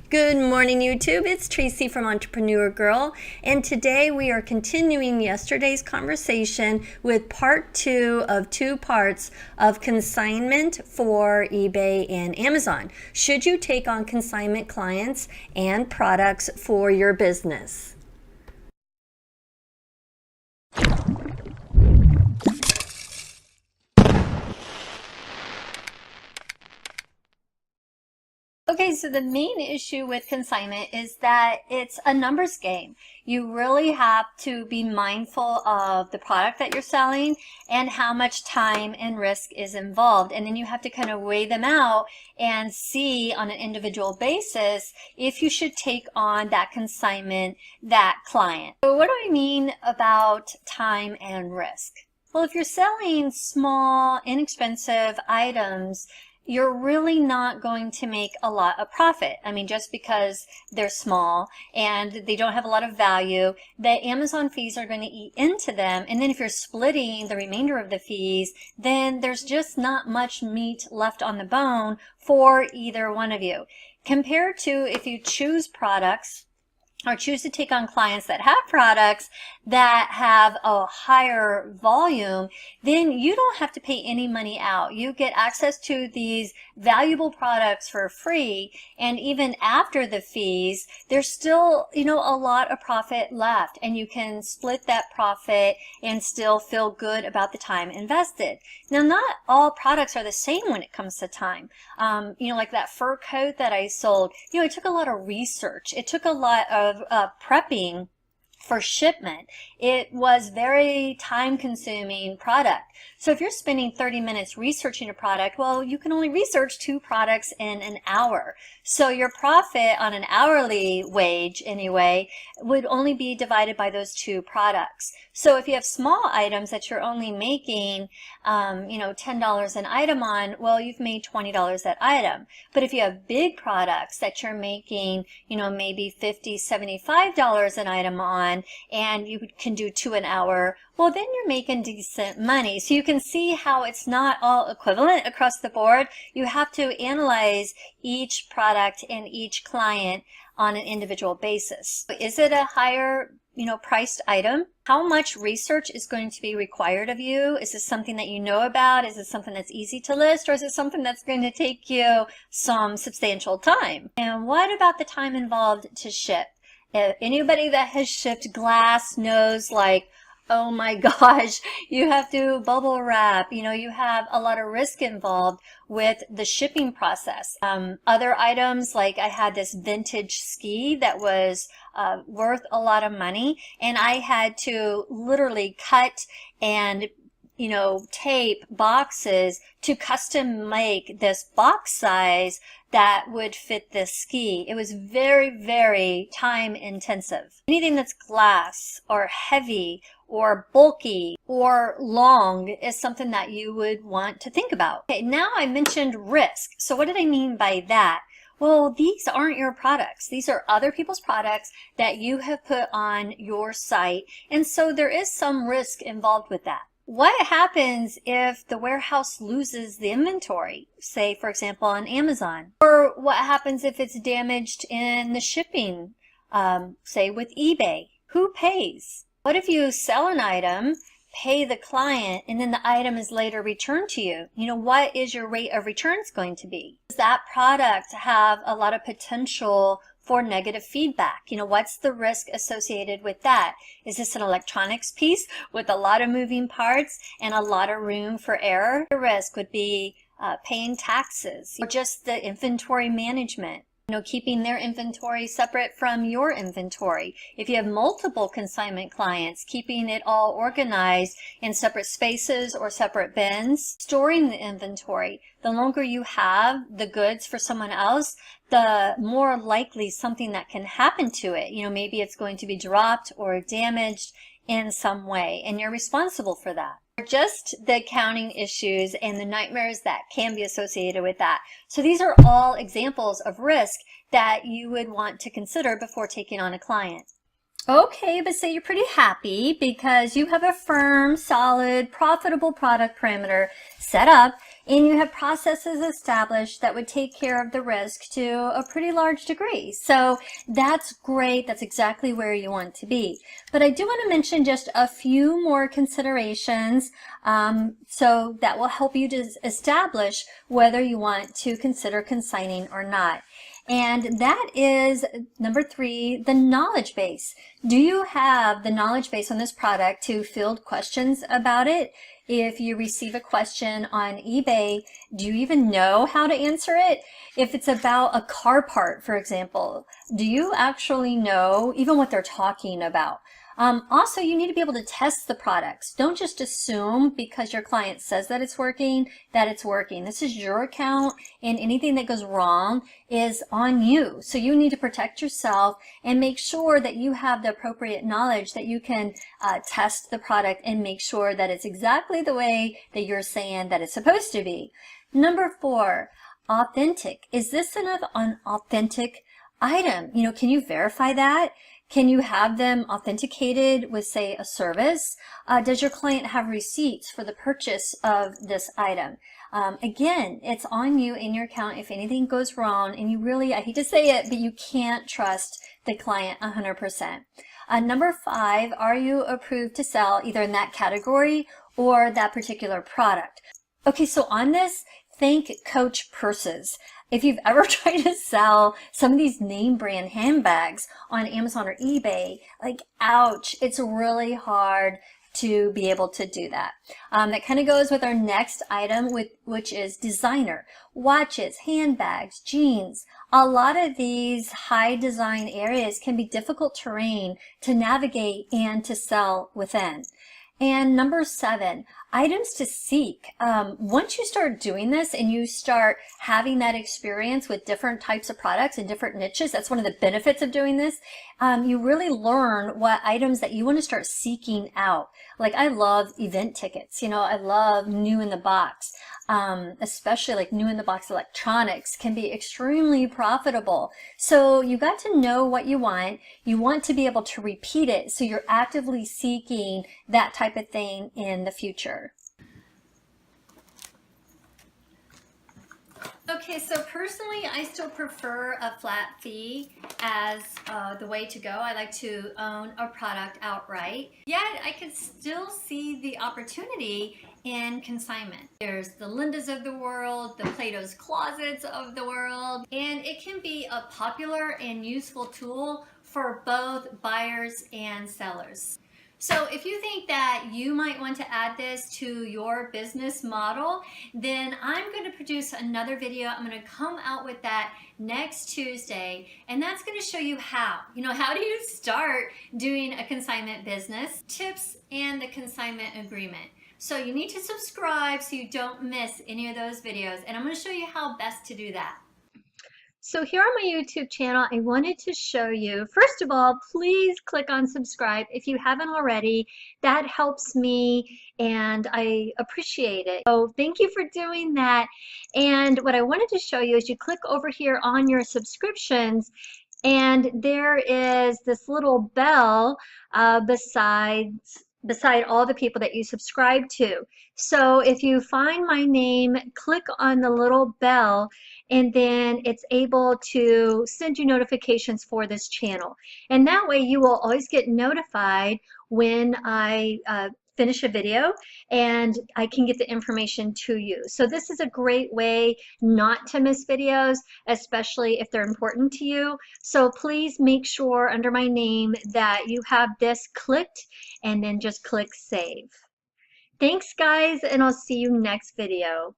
Good morning, YouTube. It's Tracy from Entrepreneur Girl, and today we are continuing yesterday's conversation with part 2 of 2 parts of consignment for eBay and Amazon. Should you take on consignment clients and products for your business? Okay, so the main issue with consignment is that it's a numbers game. You really have to be mindful of the product that you're selling and how much time and risk is involved. And then you have to kind of weigh them out and see on an individual basis if you should take on that consignment, that client. So what do I mean about time and risk? Well, if you're selling small, inexpensive items, you're really not going to make a lot of profit. I mean, just because they're small and they don't have a lot of value, the Amazon fees are going to eat into them. And then if you're splitting the remainder of the fees, then there's just not much meat left on the bone for either one of you. Compared to if you choose products or choose to take on clients that have products that have a higher volume, then you don't have to pay any money out. You get access to these valuable products for free, and even after the fees, there's still, a lot of profit left, and you can split that profit and still feel good about the time invested. Now, not all products are the same when it comes to time. Like that fur coat that I sold, it took a lot of research. It took a lot of prepping for shipment. It was very time-consuming product. So if you're spending 30 minutes researching a product, well, you can only research 2 products in an hour. So your profit on an hourly wage, anyway, would only be divided by those 2 products. So if you have small items that you're only making, $10 an item on, well, you've made $20 that item. But if you have big products that you're making, maybe $50, $75 an item on, and you can do 2 an hour, well, then you're making decent money. So you can see how it's not all equivalent across the board. You have to analyze each product and each client on an individual basis. Is it a higher priced item? How much research is going to be required of you? Is this something that you know about? Is it something that's easy to list, or is it something that's going to take you some substantial time? And what about the time involved to ship? Anybody that has shipped glass knows, like, oh my gosh, you have to bubble wrap. You have a lot of risk involved with the shipping process. Other items, like I had this vintage ski that was worth a lot of money, and I had to literally cut and tape boxes to custom make this box size that would fit this ski. It was very, very time intensive. Anything that's glass or heavy or bulky or long is something that you would want to think about. Okay, now I mentioned risk. So what did I mean by that? Well, these aren't your products. These are other people's products that you have put on your site, and so there is some risk involved with that. What happens if the warehouse loses the inventory, say, for example, on Amazon? Or what happens if it's damaged in the shipping, say, with eBay? Who pays? What if you sell an item, pay the client, and then the item is later returned to you? What is your rate of returns going to be? Does that product have a lot of potential for negative feedback? What's the risk associated with that? Is this an electronics piece with a lot of moving parts and a lot of room for error? The risk would be paying taxes, or just the inventory management. Keeping their inventory separate from your inventory. If you have multiple consignment clients, keeping it all organized in separate spaces or separate bins. Storing the inventory. The longer you have the goods for someone else, the more likely something that can happen to it. Maybe it's going to be dropped or damaged in some way, and you're responsible for that. Just the accounting issues and the nightmares that can be associated with that. So these are all examples of risk that you would want to consider before taking on a client. Okay, but say you're pretty happy because you have a firm, solid, profitable product parameter set up and you have processes established that would take care of the risk to a pretty large degree. So that's great. That's exactly where you want to be. But I do want to mention just a few more considerations so that will help you to establish whether you want to consider consigning or not. And that is number 3, the knowledge base. Do you have the knowledge base on this product to field questions about it? If you receive a question on eBay, do you even know how to answer it? If it's about a car part, for example, do you actually know even what they're talking about? Also, you need to be able to test the products. Don't just assume because your client says that it's working, that it's working. This is your account, and anything that goes wrong is on you. So you need to protect yourself and make sure that you have the appropriate knowledge that you can test the product and make sure that it's exactly the way that you're saying that it's supposed to be. Number 4, authentic. Is this an authentic item? You know, can you verify that? Can you have them authenticated with, say, a service? Does your client have receipts for the purchase of this item? Again, it's on you in your account if anything goes wrong, and you really, I hate to say it, but you can't trust the client 100%. Number 5, are you approved to sell either in that category or that particular product? Okay, so on this, think Coach purses. If you've ever tried to sell some of these name brand handbags on Amazon or eBay, like, ouch, it's really hard to be able to do that. That kind of goes with our next item, which is designer. Watches, handbags, jeans. A lot of these high design areas can be difficult terrain to navigate and to sell within. And number 7, items to seek. Once you start doing this and you start having that experience with different types of products and different niches, that's one of the benefits of doing this. You really learn what items that you want to start seeking out. Like, I love event tickets. You know, I love new in the box. Especially like new in the box electronics can be extremely profitable. So you got to know what you want. You want to be able to repeat it. So you're actively seeking that type of thing in the future. Okay, so personally, I still prefer a flat fee as the way to go. I like to own a product outright. Yet, I can still see the opportunity in consignment. There's the Lindas of the world, the Plato's Closets of the world, and it can be a popular and useful tool for both buyers and sellers. So if you think that you might want to add this to your business model, then I'm going to produce another video. I'm going to come out with that next Tuesday, and that's going to show you how. You know, how do you start doing a consignment business, tips, and the consignment agreement. So you need to subscribe so you don't miss any of those videos, and I'm going to show you how best to do that. So here on my YouTube channel, I wanted to show you, first of all, please click on subscribe if you haven't already. That helps me and I appreciate it. So thank you for doing that. And what I wanted to show you is you click over here on your subscriptions, and there is this little bell beside all the people that you subscribe to. So if you find my name, click on the little bell, and then it's able to send you notifications for this channel. And that way you will always get notified when I finish a video, and I can get the information to you. So this is a great way not to miss videos, especially if they're important to you. So please make sure under my name that you have this clicked, and then just click save. Thanks guys, and I'll see you next video.